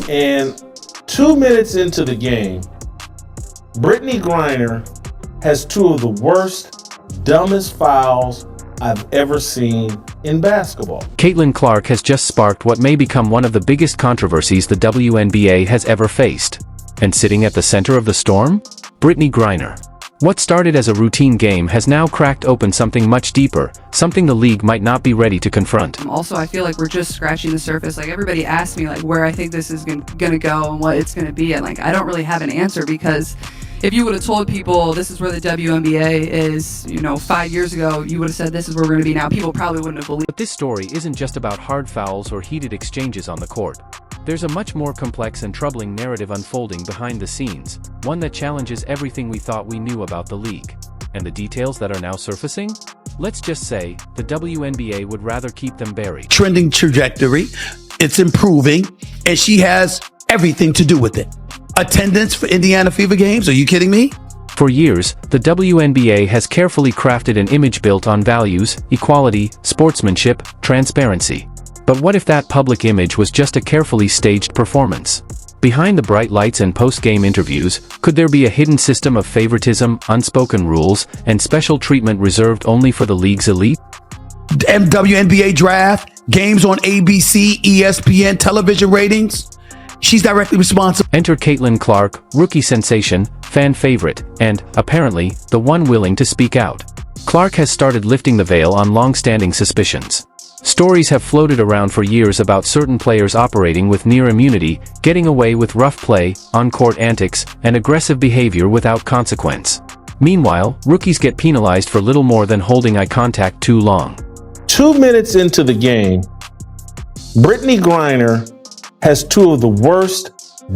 And 2 minutes into the game, Brittany Griner has two of the worst, dumbest fouls I've ever seen in basketball. Caitlin Clark has just sparked what may become one of the biggest controversies the WNBA has ever faced. And sitting at the center of the storm? Brittany Griner. What started as a routine game has now cracked open something much deeper, something the league might not be ready to confront. Also, I feel like we're just scratching the surface. Like, everybody asked me, like, where I think this is gonna go and what it's gonna be, and like, I don't really have an answer, because if you would have told people this is where the WNBA is, 5 years ago, you would have said this is where we're gonna be now. People probably wouldn't have believed. But this story isn't just about hard fouls or heated exchanges on the court. There's a much more complex and troubling narrative unfolding behind the scenes, one that challenges everything we thought we knew about the league. And the details that are now surfacing? Let's just say, the WNBA would rather keep them buried. Trending trajectory, it's improving, and she has everything to do with it. Attendance for Indiana Fever games? Are you kidding me? For years, the WNBA has carefully crafted an image built on values, equality, sportsmanship, transparency. But what if that public image was just a carefully staged performance? Behind the bright lights and post-game interviews, could there be a hidden system of favoritism, unspoken rules, and special treatment reserved only for the league's elite? WNBA draft, games on ABC, ESPN, television ratings. She's directly responsible. Enter Caitlin Clark, rookie sensation, fan favorite, and, apparently, the one willing to speak out. Clark has started lifting the veil on long-standing suspicions. Stories have floated around for years about certain players operating with near immunity, getting away with rough play, on-court antics, and aggressive behavior without consequence. Meanwhile, rookies get penalized for little more than holding eye contact too long. 2 minutes into the game, Brittany Griner has two of the worst,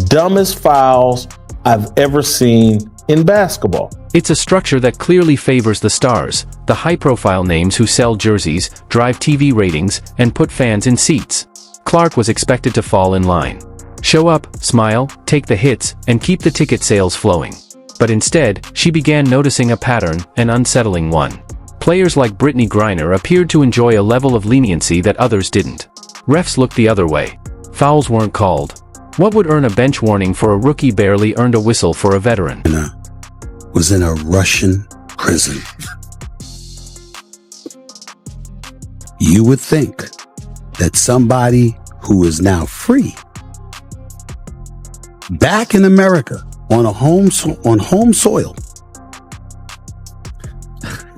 dumbest fouls I've ever seen in basketball. It's a structure that clearly favors the stars, the high-profile names who sell jerseys, drive TV ratings, and put fans in seats. Clark was expected to fall in line. Show up, smile, take the hits, and keep the ticket sales flowing. But instead, she began noticing a pattern, an unsettling one. Players like Brittany Griner appeared to enjoy a level of leniency that others didn't. Refs looked the other way. Fouls weren't called. What would earn a bench warning for a rookie barely earned a whistle for a veteran. Was in a Russian prison. You would think that somebody who is now free, back in America on home soil,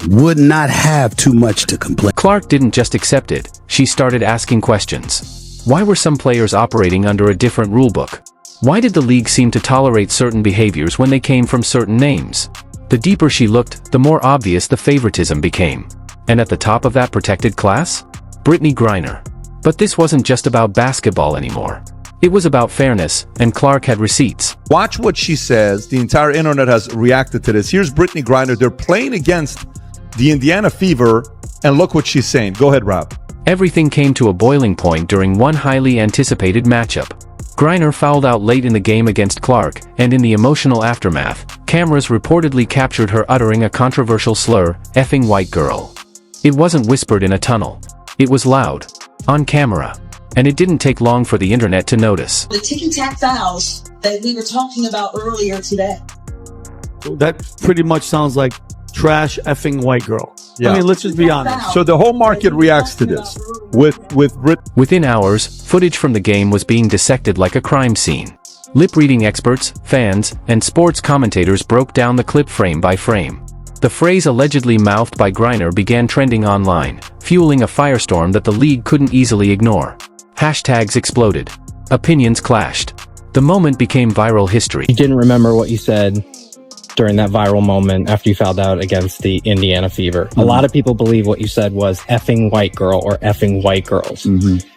would not have too much to complain. Clark didn't just accept it, she started asking questions. Why were some players operating under a different rulebook? Why did the league seem to tolerate certain behaviors when they came from certain names? The deeper she looked, the more obvious the favoritism became. And at the top of that protected class? Brittany Griner. But this wasn't just about basketball anymore. It was about fairness, and Clark had receipts. Watch what she says. The entire internet has reacted to this. Here's Brittany Griner. They're playing against the Indiana Fever, and look what she's saying. Go ahead, Rob. Everything came to a boiling point during one highly anticipated matchup. Griner fouled out late in the game against Clark, and in the emotional aftermath, cameras reportedly captured her uttering a controversial slur, "effing white girl." It wasn't whispered in a tunnel. It was loud. On camera. And it didn't take long for the internet to notice. The ticky-tack fouls that we were talking about earlier today. That pretty much sounds like trash effing white girl. Yeah. I mean, let's just be honest. So the whole market reacts to this. Within hours, footage from the game was being dissected like a crime scene. Lip-reading experts, fans, and sports commentators broke down the clip frame by frame. The phrase allegedly mouthed by Griner began trending online, fueling a firestorm that the league couldn't easily ignore. Hashtags exploded. Opinions clashed. The moment became viral history. You didn't remember what you said during that viral moment after you fouled out against the Indiana Fever. A lot of people believe what you said was effing white girl or effing white girls.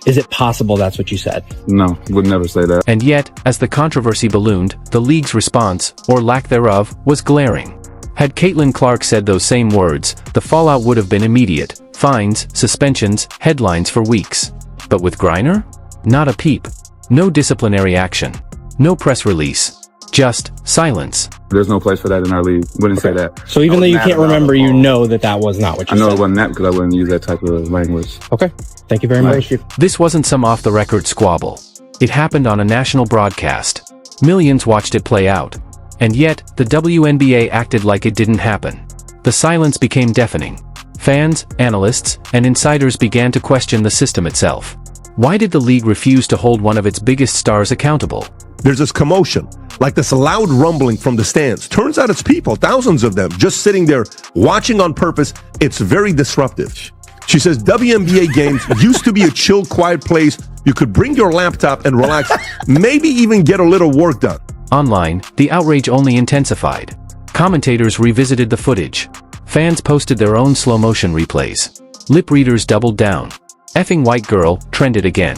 Is it possible that's what you said? No, would never say that. And yet, as the controversy ballooned, the league's response, or lack thereof, was glaring. Had Caitlin Clark said those same words, the fallout would have been immediate. Fines, suspensions, headlines for weeks. But with Griner? Not a peep. No disciplinary action. No press release. Just silence. There's no place for that in our league. Wouldn't say that. So even though you can't remember, you know that was not what you said. I know it wasn't that because I wouldn't use that type of language. Okay. Thank you very much. This wasn't some off-the-record squabble. It happened on a national broadcast. Millions watched it play out. And yet, the WNBA acted like it didn't happen. The silence became deafening. Fans, analysts, and insiders began to question the system itself. Why did the league refuse to hold one of its biggest stars accountable? There's this commotion, like this loud rumbling from the stands. Turns out it's people, thousands of them, just sitting there watching on purpose. It's very disruptive. She says WNBA games used to be a chill, quiet place. You could bring your laptop and relax, maybe even get a little work done. Online, the outrage only intensified. Commentators revisited the footage. Fans posted their own slow-motion replays. Lip readers doubled down. "Effing white girl" trended again.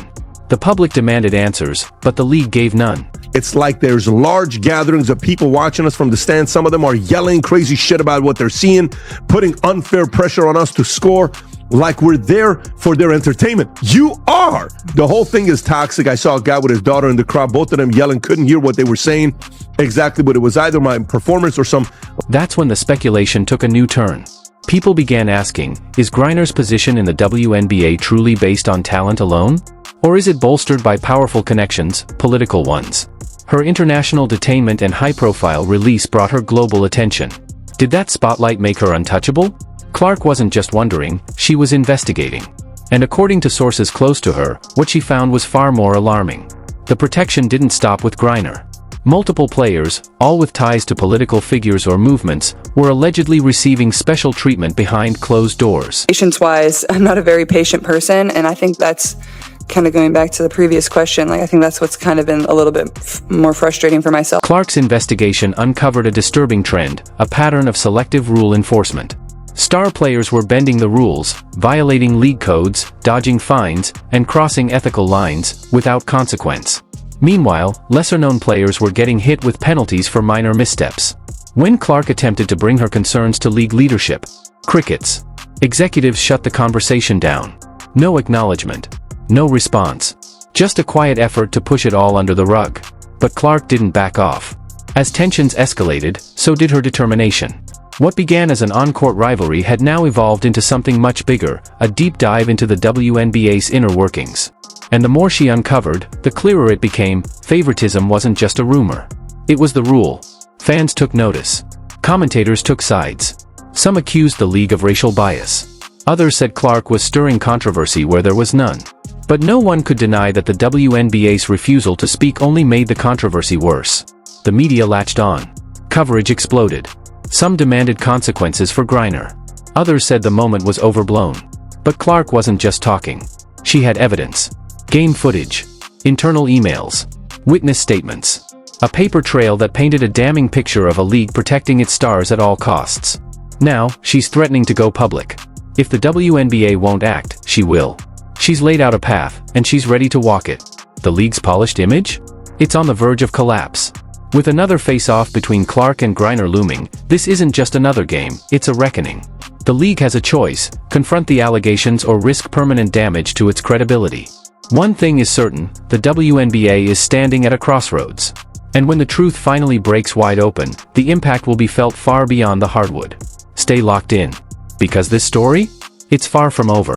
The public demanded answers, but the league gave none. It's like there's large gatherings of people watching us from the stands. Some of them are yelling crazy shit about what they're seeing, putting unfair pressure on us to score, like we're there for their entertainment. You are! The whole thing is toxic. I saw a guy with his daughter in the crowd, both of them yelling, couldn't hear what they were saying exactly, but it was either my performance or some... That's when the speculation took a new turn. People began asking, is Griner's position in the WNBA truly based on talent alone? Or is it bolstered by powerful connections, political ones? Her international detainment and high-profile release brought her global attention. Did that spotlight make her untouchable? Clark wasn't just wondering, she was investigating. And according to sources close to her, what she found was far more alarming. The protection didn't stop with Griner. Multiple players, all with ties to political figures or movements, were allegedly receiving special treatment behind closed doors. Patience-wise, I'm not a very patient person, and I think that's kind of going back to the previous question. I think that's what's kind of been a little bit more frustrating for myself. Clark's investigation uncovered a disturbing trend, a pattern of selective rule enforcement. Star players were bending the rules, violating league codes, dodging fines, and crossing ethical lines, without consequence. Meanwhile, lesser-known players were getting hit with penalties for minor missteps. When Clark attempted to bring her concerns to league leadership, crickets. Executives shut the conversation down. No acknowledgement. No response. Just a quiet effort to push it all under the rug. But Clark didn't back off. As tensions escalated, so did her determination. What began as an on-court rivalry had now evolved into something much bigger, a deep dive into the WNBA's inner workings. And the more she uncovered, the clearer it became, favoritism wasn't just a rumor. It was the rule. Fans took notice. Commentators took sides. Some accused the league of racial bias. Others said Clark was stirring controversy where there was none. But no one could deny that the WNBA's refusal to speak only made the controversy worse. The media latched on. Coverage exploded. Some demanded consequences for Griner. Others said the moment was overblown. But Clark wasn't just talking. She had evidence. Game footage. Internal emails. Witness statements. A paper trail that painted a damning picture of a league protecting its stars at all costs. Now, she's threatening to go public. If the WNBA won't act, she will. She's laid out a path, and she's ready to walk it. The league's polished image? It's on the verge of collapse. With another face-off between Clark and Griner looming, this isn't just another game, it's a reckoning. The league has a choice: confront the allegations or risk permanent damage to its credibility. One thing is certain, the WNBA is standing at a crossroads. And when the truth finally breaks wide open, the impact will be felt far beyond the hardwood. Stay locked in. Because this story? It's far from over.